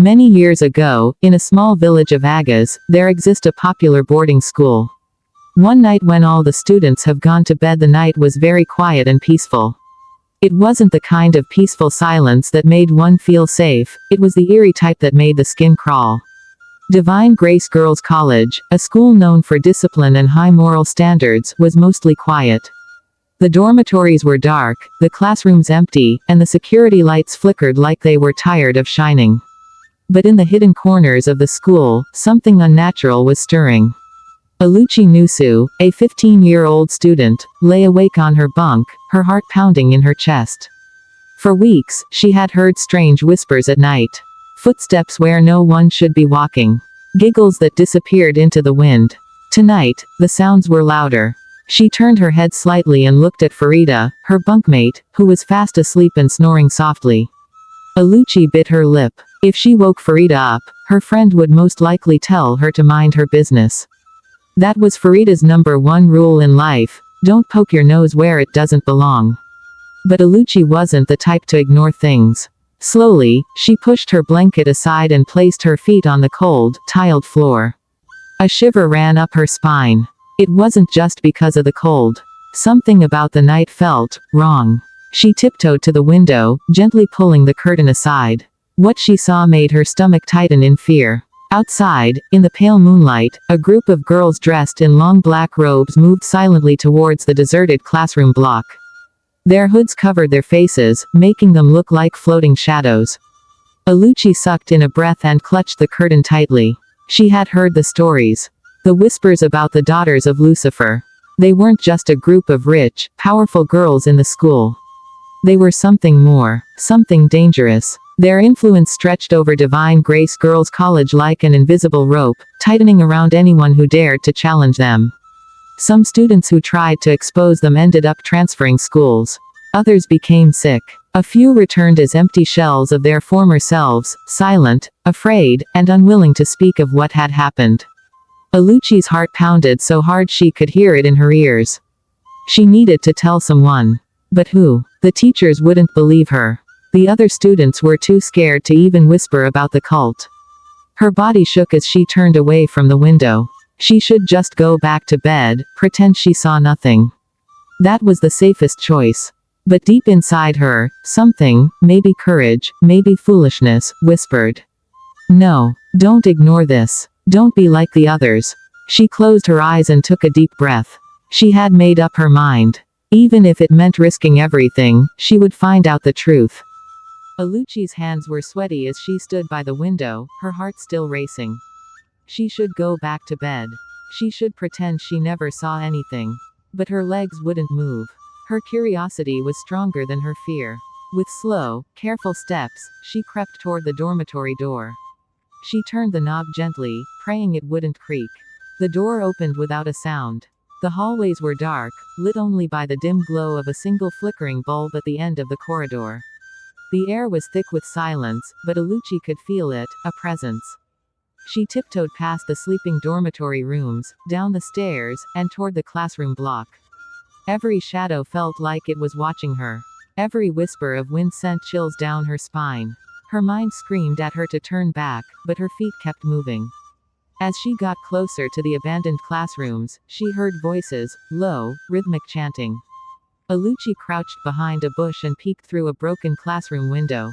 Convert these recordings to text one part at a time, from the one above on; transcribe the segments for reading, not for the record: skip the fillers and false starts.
Many years ago, in a small village of Agas, there exists a popular boarding school. One night when all the students have gone to bed, the night was very quiet and peaceful. It wasn't the kind of peaceful silence that made one feel safe, it was the eerie type that made the skin crawl. Divine Grace Girls College, a school known for discipline and high moral standards, was mostly quiet. The dormitories were dark, the classrooms empty, and the security lights flickered like they were tired of shining. But in the hidden corners of the school, something unnatural was stirring. Aluchi Nusu, a 15-year-old student, lay awake on her bunk, her heart pounding in her chest. For weeks, she had heard strange whispers at night. Footsteps where no one should be walking. Giggles that disappeared into the wind. Tonight, the sounds were louder. She turned her head slightly and looked at Farida, her bunkmate, who was fast asleep and snoring softly. Aluchi bit her lip. If she woke Farida up, her friend would most likely tell her to mind her business. That was Farida's #1 rule in life: don't poke your nose where it doesn't belong. But Aluchi wasn't the type to ignore things. Slowly, she pushed her blanket aside and placed her feet on the cold, tiled floor. A shiver ran up her spine. It wasn't just because of the cold. Something about the night felt wrong. She tiptoed to the window, gently pulling the curtain aside. What she saw made her stomach tighten in fear. Outside, in the pale moonlight, a group of girls dressed in long black robes moved silently towards the deserted classroom block. Their hoods covered their faces, making them look like floating shadows. Aluchi sucked in a breath and clutched the curtain tightly. She had heard the stories. The whispers about the daughters of Lucifer. They weren't just a group of rich, powerful girls in the school. They were something more, something dangerous. Their influence stretched over Divine Grace Girls College like an invisible rope, tightening around anyone who dared to challenge them. Some students who tried to expose them ended up transferring schools. Others became sick. A few returned as empty shells of their former selves, silent, afraid, and unwilling to speak of what had happened. Aluchi's heart pounded so hard she could hear it in her ears. She needed to tell someone. But who? The teachers wouldn't believe her. The other students were too scared to even whisper about the cult. Her body shook as she turned away from the window. She should just go back to bed, pretend she saw nothing. That was the safest choice. But deep inside her, something, maybe courage, maybe foolishness, whispered. No, don't ignore this. Don't be like the others. She closed her eyes and took a deep breath. She had made up her mind. Even if it meant risking everything, she would find out the truth. Aluchi's hands were sweaty as she stood by the window, her heart still racing. She should go back to bed. She should pretend she never saw anything. But her legs wouldn't move. Her curiosity was stronger than her fear. With slow, careful steps, she crept toward the dormitory door. She turned the knob gently, praying it wouldn't creak. The door opened without a sound. The hallways were dark, lit only by the dim glow of a single flickering bulb at the end of the corridor. The air was thick with silence, but Aluchi could feel it, a presence. She tiptoed past the sleeping dormitory rooms, down the stairs, and toward the classroom block. Every shadow felt like it was watching her. Every whisper of wind sent chills down her spine. Her mind screamed at her to turn back, but her feet kept moving. As she got closer to the abandoned classrooms, she heard voices, low, rhythmic chanting. Aluchi crouched behind a bush and peeked through a broken classroom window.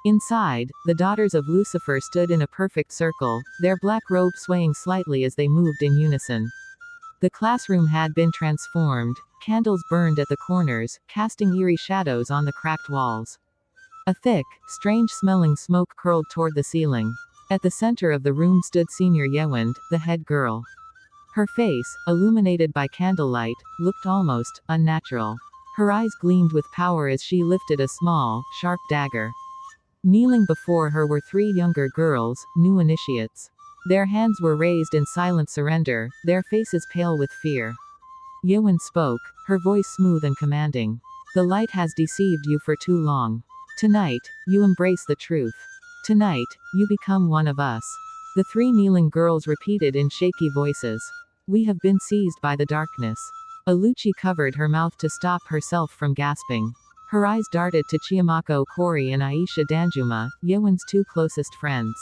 Inside, the daughters of Lucifer stood in a perfect circle, their black robes swaying slightly as they moved in unison. The classroom had been transformed, candles burned at the corners, casting eerie shadows on the cracked walls. A thick, strange-smelling smoke curled toward the ceiling. At the center of the room stood Senior Yewind, the head girl. Her face, illuminated by candlelight, looked almost unnatural. Her eyes gleamed with power as she lifted a small, sharp dagger. Kneeling before her were 3 younger girls, new initiates. Their hands were raised in silent surrender, their faces pale with fear. Yewind spoke, her voice smooth and commanding. The light has deceived you for too long. Tonight, you embrace the truth. Tonight, you become one of us. The 3 kneeling girls repeated in shaky voices. We have been seized by the darkness. Aluchi covered her mouth to stop herself from gasping. Her eyes darted to Chiamaka Okori and Aisha Danjuma, Yewon's two closest friends.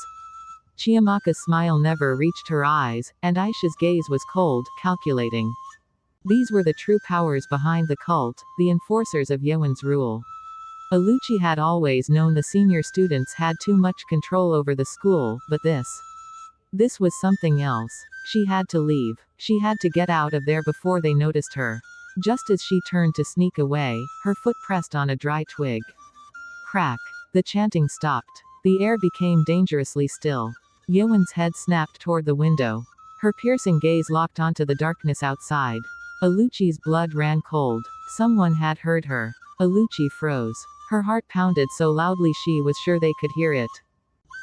Chiamaka's smile never reached her eyes, and Aisha's gaze was cold, calculating. These were the true powers behind the cult, the enforcers of Yewon's rule. Aluchi had always known the senior students had too much control over the school, but this was something else. She had to leave. She had to get out of there before they noticed her. Just as she turned to sneak away, her foot pressed on a dry twig. Crack. The chanting stopped. The air became dangerously still. Yewon's head snapped toward the window. Her piercing gaze locked onto the darkness outside. Aluchi's blood ran cold. Someone had heard her. Aluchi froze. Her heart pounded so loudly she was sure they could hear it.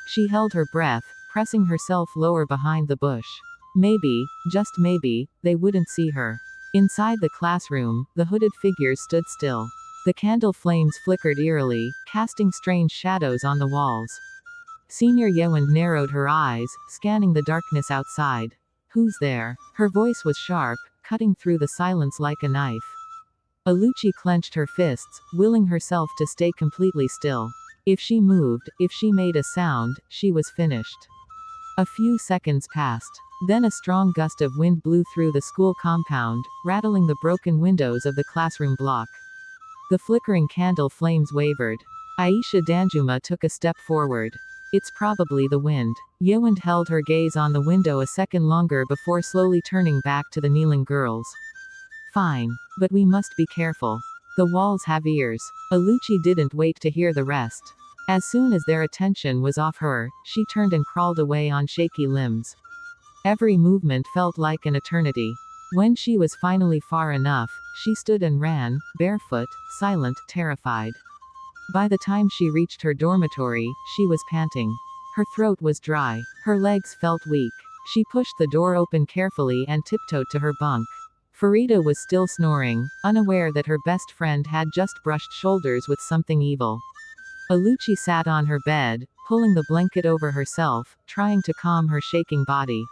She held her breath, pressing herself lower behind the bush. Maybe, just maybe, they wouldn't see her. Inside the classroom, the hooded figures stood still. The candle flames flickered eerily, casting strange shadows on the walls. Senior Yewon narrowed her eyes, scanning the darkness outside. Who's there? Her voice was sharp, cutting through the silence like a knife. Aluchi clenched her fists, willing herself to stay completely still. If she moved, if she made a sound, she was finished. A few seconds passed. Then a strong gust of wind blew through the school compound, rattling the broken windows of the classroom block. The flickering candle flames wavered. Aisha Danjuma took a step forward. It's probably the wind. Yewon held her gaze on the window a second longer before slowly turning back to the kneeling girls. Fine. But we must be careful. The walls have ears. Aluchi didn't wait to hear the rest. As soon as their attention was off her, she turned and crawled away on shaky limbs. Every movement felt like an eternity. When she was finally far enough, she stood and ran, barefoot, silent, terrified. By the time she reached her dormitory, she was panting. Her throat was dry. Her legs felt weak. She pushed the door open carefully and tiptoed to her bunk. Farida was still snoring, unaware that her best friend had just brushed shoulders with something evil. Aluchi sat on her bed, pulling the blanket over herself, trying to calm her shaking body.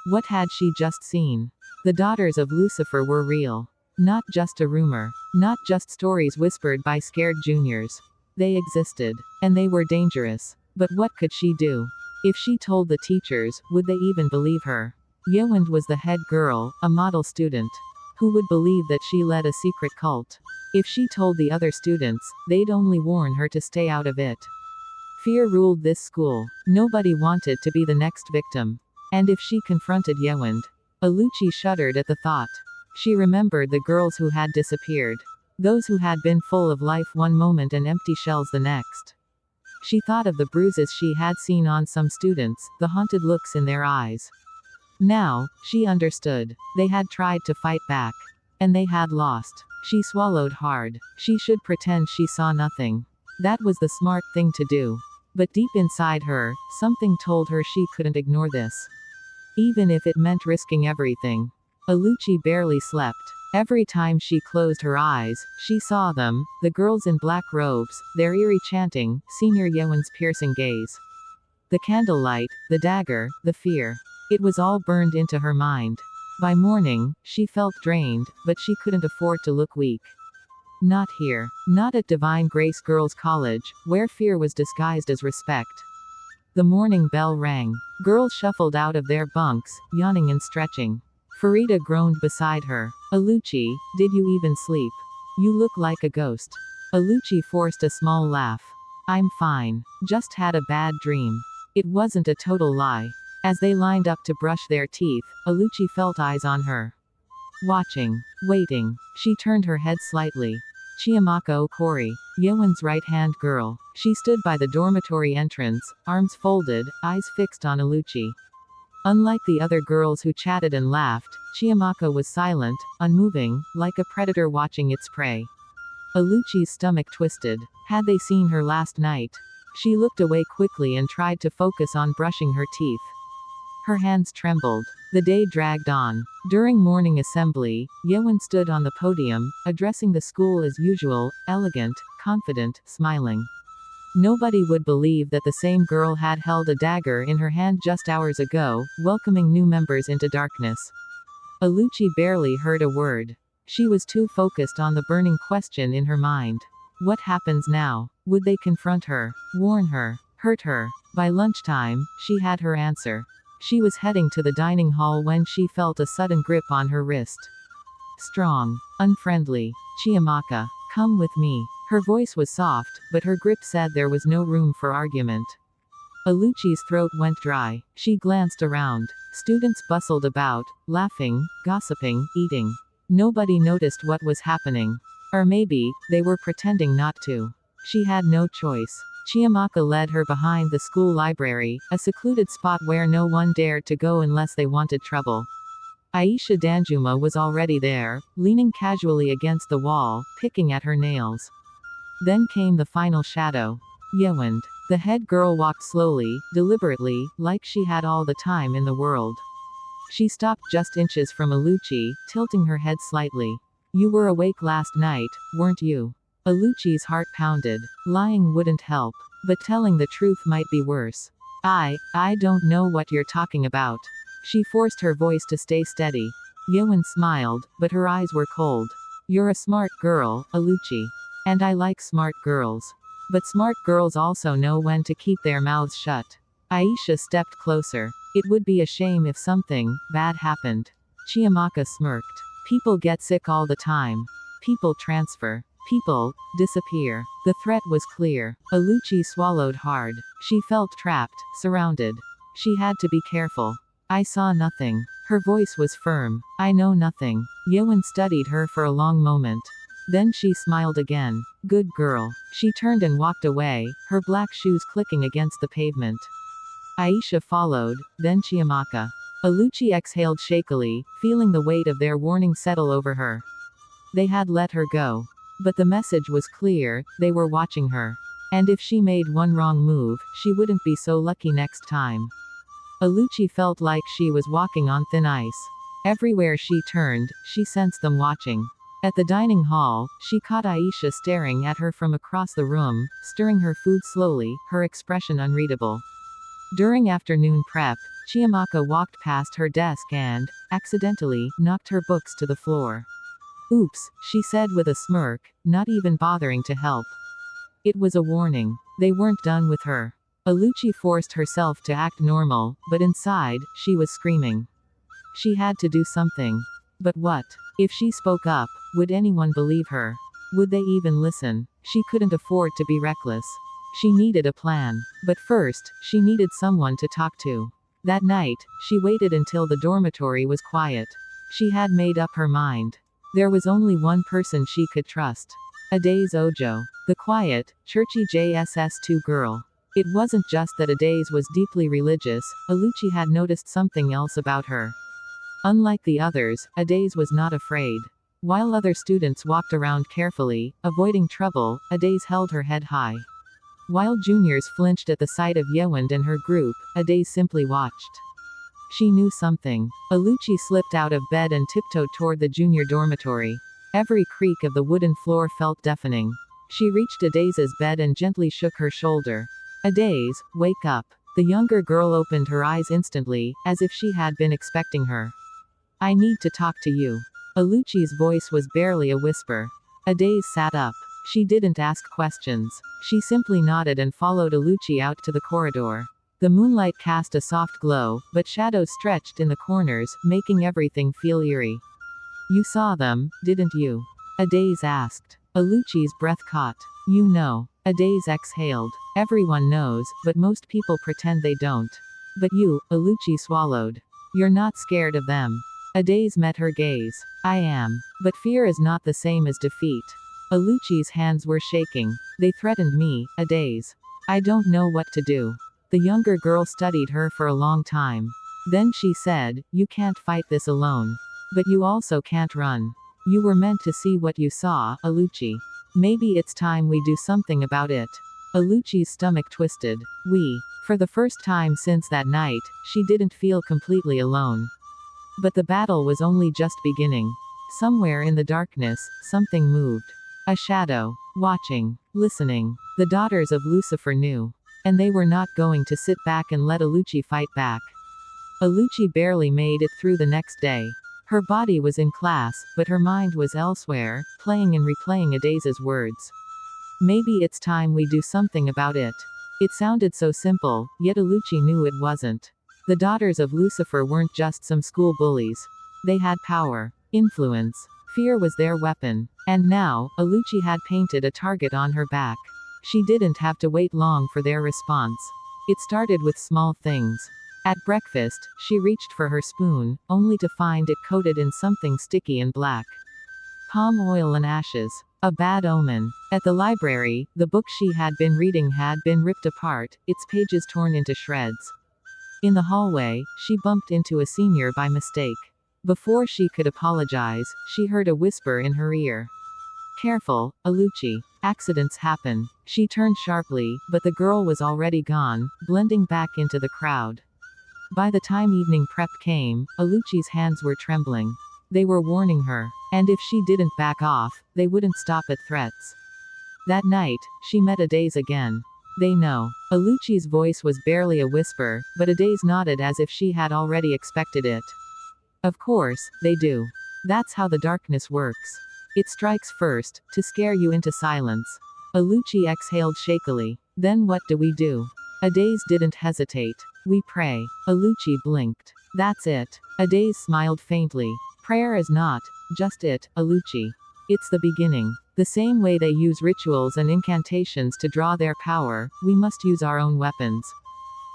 What had she just seen? The daughters of Lucifer were real. Not just a rumor. Not just stories whispered by scared juniors. They existed. And they were dangerous. But what could she do? If she told the teachers, would they even believe her? Yewon was the head girl, a model student. Who would believe that she led a secret cult? If she told the other students, they'd only warn her to stay out of it. Fear ruled this school. Nobody wanted to be the next victim. And if she confronted Yewon, Aluchi shuddered at the thought. She remembered the girls who had disappeared. Those who had been full of life one moment and empty shells the next. She thought of the bruises she had seen on some students, the haunted looks in their eyes. Now, she understood. They had tried to fight back. And they had lost. She swallowed hard. She should pretend she saw nothing. That was the smart thing to do. But deep inside her, something told her she couldn't ignore this. Even if it meant risking everything. Aluchi barely slept. Every time she closed her eyes, she saw them, the girls in black robes, their eerie chanting, Senior Yewon's piercing gaze. The candlelight, the dagger, the fear. It was all burned into her mind. By morning, she felt drained, but she couldn't afford to look weak. Not here. Not at Divine Grace Girls College, where fear was disguised as respect. The morning bell rang. Girls shuffled out of their bunks, yawning and stretching. Farida groaned beside her. Aluchi, did you even sleep? You look like a ghost. Aluchi forced a small laugh. I'm fine. Just had a bad dream. It wasn't a total lie. As they lined up to brush their teeth, Aluchi felt eyes on her. Watching. Waiting. She turned her head slightly. Chiamaka Okori, Yewon's right-hand girl. She stood by the dormitory entrance, arms folded, eyes fixed on Aluchi. Unlike the other girls who chatted and laughed, Chiamaka was silent, unmoving, like a predator watching its prey. Aluchi's stomach twisted. Had they seen her last night? She looked away quickly and tried to focus on brushing her teeth. Her hands trembled. The day dragged on. During morning assembly, Yewon stood on the podium, addressing the school as usual, elegant, confident, smiling. Nobody would believe that the same girl had held a dagger in her hand just hours ago, welcoming new members into darkness. Aluchi barely heard a word. She was too focused on the burning question in her mind. What happens now? Would they confront her, warn her, hurt her? By lunchtime, she had her answer. She was heading to the dining hall when she felt a sudden grip on her wrist. Strong, unfriendly. Chiamaka, come with me. Her voice was soft, but her grip said there was no room for argument. Aluchi's throat went dry. She glanced around. Students bustled about, laughing, gossiping, eating. Nobody noticed what was happening. Or maybe, they were pretending not to. She had no choice. Chiamaka led her behind the school library, a secluded spot where no one dared to go unless they wanted trouble. Aisha Danjuma was already there, leaning casually against the wall, picking at her nails. Then came the final shadow. Yewind. The head girl walked slowly, deliberately, like she had all the time in the world. She stopped just inches from Aluchi, tilting her head slightly. You were awake last night, weren't you? Aluchi's heart pounded. Lying wouldn't help. But telling the truth might be worse. I don't know what you're talking about. She forced her voice to stay steady. Yewind smiled, but her eyes were cold. You're a smart girl, Aluchi. And I like smart girls. But smart girls also know when to keep their mouths shut. Aisha stepped closer. It would be a shame if something bad happened. Chiamaka smirked. People get sick all the time. People transfer. People disappear. The threat was clear. Aluchi swallowed hard. She felt trapped, surrounded. She had to be careful. I saw nothing. Her voice was firm. I know nothing. Yewind studied her for a long moment. Then she smiled again. Good girl. She turned and walked away, her black shoes clicking against the pavement. Aisha followed, then Chiamaka. Aluchi exhaled shakily, feeling the weight of their warning settle over her. They had let her go. But the message was clear, they were watching her. And if she made one wrong move, she wouldn't be so lucky next time. Aluchi felt like she was walking on thin ice. Everywhere she turned, she sensed them watching. At the dining hall, she caught Aisha staring at her from across the room, stirring her food slowly, her expression unreadable. During afternoon prep, Chiamaka walked past her desk and, accidentally, knocked her books to the floor. Oops, she said with a smirk, not even bothering to help. It was a warning. They weren't done with her. Aluchi forced herself to act normal, but inside, she was screaming. She had to do something. But what? If she spoke up, would anyone believe her? Would they even listen? She couldn't afford to be reckless. She needed a plan. But first, she needed someone to talk to. That night, she waited until the dormitory was quiet. She had made up her mind. There was only one person she could trust. Adaze Ojo. The quiet, churchy JSS2 girl. It wasn't just that Adaze was deeply religious, Aluchi had noticed something else about her. Unlike the others, Adaze was not afraid. While other students walked around carefully, avoiding trouble, Adaze held her head high. While juniors flinched at the sight of Yewind and her group, Adaze simply watched. She knew something. Aluchi slipped out of bed and tiptoed toward the junior dormitory. Every creak of the wooden floor felt deafening. She reached Adaze's bed and gently shook her shoulder. Adaze, wake up. The younger girl opened her eyes instantly, as if she had been expecting her. I need to talk to you. Aluchi's voice was barely a whisper. Adaze sat up. She didn't ask questions. She simply nodded and followed Aluchi out to the corridor. The moonlight cast a soft glow, but shadows stretched in the corners, making everything feel eerie. You saw them, didn't you? Adaze asked. Aluchi's breath caught. You know. Adaze exhaled. Everyone knows, but most people pretend they don't. But you, Aluchi swallowed. You're not scared of them. Adaze met her gaze. I am. But fear is not the same as defeat. Aluchi's hands were shaking. They threatened me, Adaze. I don't know what to do. The younger girl studied her for a long time. Then she said, you can't fight this alone. But you also can't run. You were meant to see what you saw, Aluchi. Maybe it's time we do something about it. Aluchi's stomach twisted. For the first time since that night, she didn't feel completely alone. But the battle was only just beginning. Somewhere in the darkness, something moved. A shadow. Watching. Listening. The daughters of Lucifer knew. And they were not going to sit back and let Aluchi fight back. Aluchi barely made it through the next day. Her body was in class, but her mind was elsewhere, playing and replaying Adaze's words. Maybe it's time we do something about it. It sounded so simple, yet Alucci knew it wasn't. The daughters of Lucifer weren't just some school bullies. They had power, influence. Fear was their weapon. And now, Alucci had painted a target on her back. She didn't have to wait long for their response. It started with small things. At breakfast, she reached for her spoon, only to find it coated in something sticky and black. Palm oil and ashes. A bad omen. At the library, the book she had been reading had been ripped apart, its pages torn into shreds. In the hallway, she bumped into a senior by mistake. Before she could apologize, she heard a whisper in her ear. Careful, Alucci. Accidents happen. She turned sharply, but the girl was already gone, blending back into the crowd. By the time evening prep came, Alucci's hands were trembling. They were warning her. And if she didn't back off, they wouldn't stop at threats. That night, she met Adaze again. They know. Alucci's voice was barely a whisper, but Adaze nodded as if she had already expected it. Of course, they do. That's how the darkness works. It strikes first, to scare you into silence. Alucci exhaled shakily. Then what do we do? Adaze didn't hesitate. We pray. Alucci blinked. That's it. Adaze smiled faintly. Prayer is not just it, Alucci. It's the beginning. The same way they use rituals and incantations to draw their power, we must use our own weapons.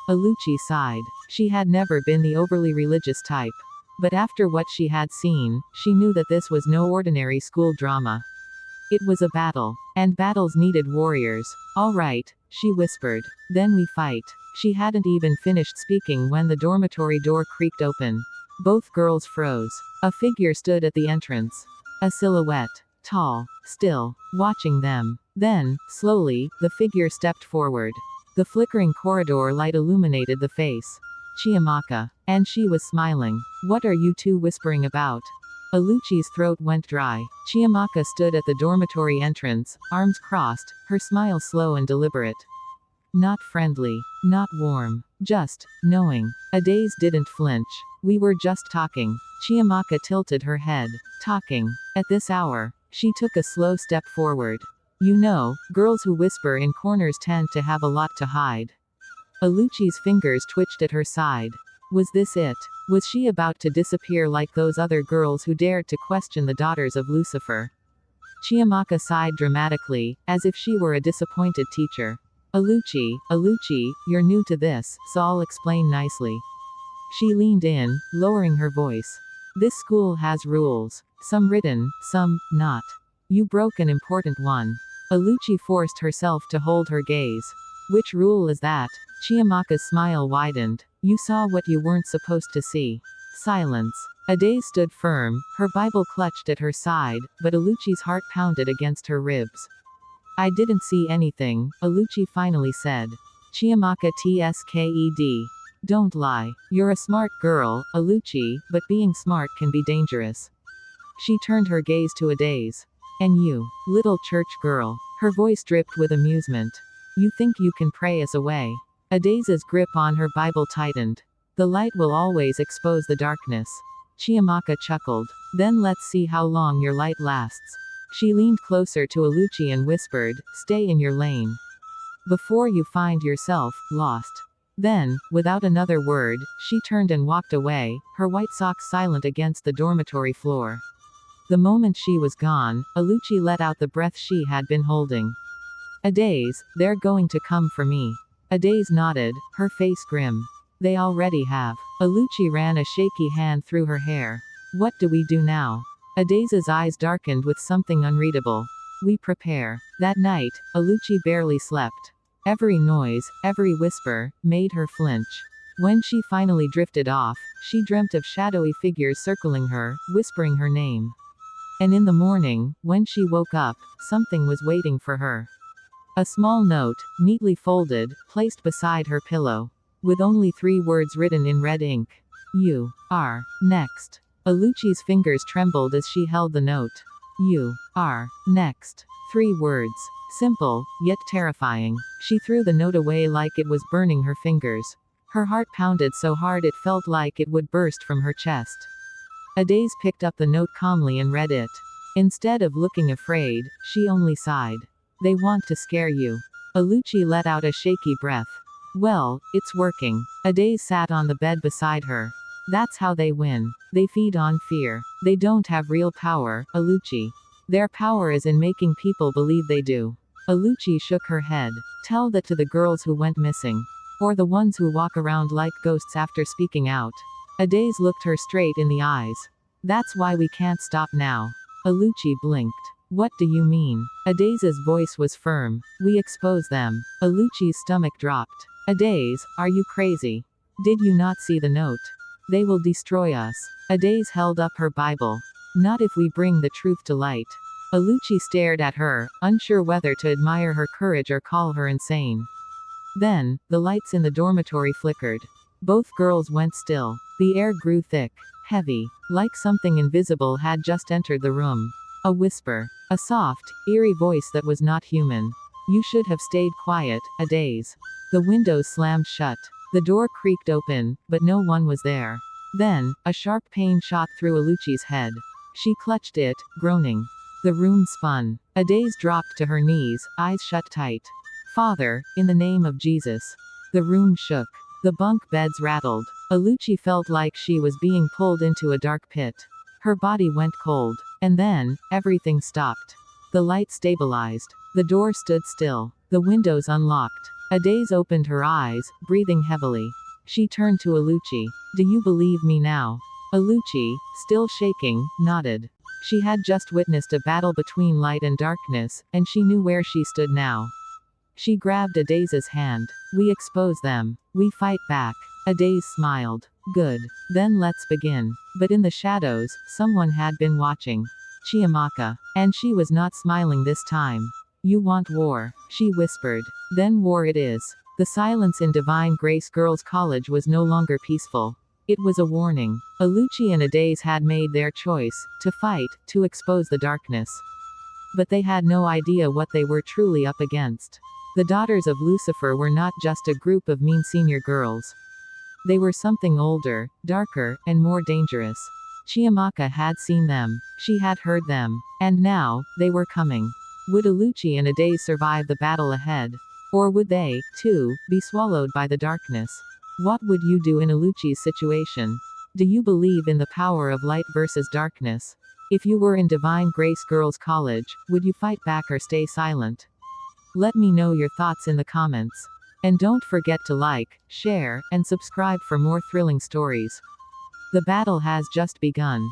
Alucci sighed. She had never been the overly religious type. But after what she had seen, she knew that this was no ordinary school drama. It was a battle. And battles needed warriors. All right, she whispered. Then we fight. She hadn't even finished speaking when the dormitory door creaked open. Both girls froze. A figure stood at the entrance. A silhouette. Tall. Still. Watching them. Then, slowly, the figure stepped forward. The flickering corridor light illuminated the face. Chiamaka. And she was smiling. What are you two whispering about? Alucci's throat went dry. Chiamaka stood at the dormitory entrance, arms crossed, her smile slow and deliberate. Not friendly. Not warm. Just knowing. Adaze didn't flinch. We were just talking. Chiamaka tilted her head. Talking. At this hour. She took a slow step forward. You know, girls who whisper in corners tend to have a lot to hide. Alucci's fingers twitched at her side. Was this it? Was she about to disappear like those other girls who dared to question the daughters of Lucifer? Chiamaka sighed dramatically, as if she were a disappointed teacher. Alucci, you're new to this, so I'll explain nicely. She leaned in, lowering her voice. This school has rules. Some written, some not. You broke an important one. Alucci forced herself to hold her gaze. Which rule is that? Chiamaka's smile widened. You saw what you weren't supposed to see. Silence. Adaze stood firm, her Bible clutched at her side, but Alucci's heart pounded against her ribs. I didn't see anything, Alucci finally said. Chiamaka tsked. Don't lie. You're a smart girl, Alucci, but being smart can be dangerous. She turned her gaze to Adaze. And you, little church girl. Her voice dripped with amusement. You think you can pray us away? Adaze's grip on her Bible tightened. The light will always expose the darkness. Chiamaka chuckled. Then let's see how long your light lasts. She leaned closer to Alucci and whispered, stay in your lane. Before you find yourself lost. Then, without another word, she turned and walked away, her white socks silent against the dormitory floor. The moment she was gone, Alucci let out the breath she had been holding. Adaze, they're going to come for me. Adaze nodded, her face grim. They already have. Alucci ran a shaky hand through her hair. What do we do now? Adaze's eyes darkened with something unreadable. We prepare. That night, Alucci barely slept. Every noise, every whisper, made her flinch. When she finally drifted off, she dreamt of shadowy figures circling her, whispering her name. And in the morning, when she woke up, something was waiting for her. A small note, neatly folded, placed beside her pillow. With only 3 words written in red ink. You are next. Alucci's fingers trembled as she held the note. You are next. 3 words. Simple, yet terrifying. She threw the note away like it was burning her fingers. Her heart pounded so hard it felt like it would burst from her chest. Adaze picked up the note calmly and read it. Instead of looking afraid, she only sighed. They want to scare you. Aluchi let out a shaky breath. Well, it's working. Adaze sat on the bed beside her. That's how they win. They feed on fear. They don't have real power, Aluchi. Their power is in making people believe they do. Aluchi shook her head. Tell that to the girls who went missing. Or the ones who walk around like ghosts after speaking out. Adaze looked her straight in the eyes. That's why we can't stop now. Aluchi blinked. What do you mean? Adaze's voice was firm. We expose them. Aluchi's stomach dropped. Adaze, are you crazy? Did you not see the note? They will destroy us. Adaze held up her Bible. Not if we bring the truth to light. Aluchi stared at her, unsure whether to admire her courage or call her insane. Then, the lights in the dormitory flickered. Both girls went still. The air grew thick, heavy, like something invisible had just entered the room. A whisper. A soft, eerie voice that was not human. You should have stayed quiet, Adaze. The windows slammed shut. The door creaked open, but no one was there. Then, a sharp pain shot through Aluchi's head. She clutched it, groaning. The room spun. Adaze dropped to her knees, eyes shut tight. Father, in the name of Jesus. The room shook. The bunk beds rattled. Aluchi felt like she was being pulled into a dark pit. Her body went cold. And then, everything stopped. The light stabilized. The door stood still. The windows unlocked. Adaze opened her eyes, breathing heavily. She turned to Aluchi. Do you believe me now? Aluchi, still shaking, nodded. She had just witnessed a battle between light and darkness, and she knew where she stood now. She grabbed Adaze's hand. We expose them. We fight back. Adaze smiled. Good. Then let's begin. But in the shadows, someone had been watching. Chiamaka. And she was not smiling this time. You want war, she whispered. Then war it is. The silence in Divine Grace Girls College was no longer peaceful. It was a warning. Aluchi and Adaze had made their choice, to fight, to expose the darkness. But they had no idea what they were truly up against. The Daughters of Lucifer were not just a group of mean senior girls. They were something older, darker, and more dangerous. Chiamaka had seen them. She had heard them. And now, they were coming. Would Aluchi and Adaze survive the battle ahead? Or would they, too, be swallowed by the darkness? What would you do in Aluchi's situation? Do you believe in the power of light versus darkness? If you were in Divine Grace Girls College, would you fight back or stay silent? Let me know your thoughts in the comments. And don't forget to like, share, and subscribe for more thrilling stories. The battle has just begun.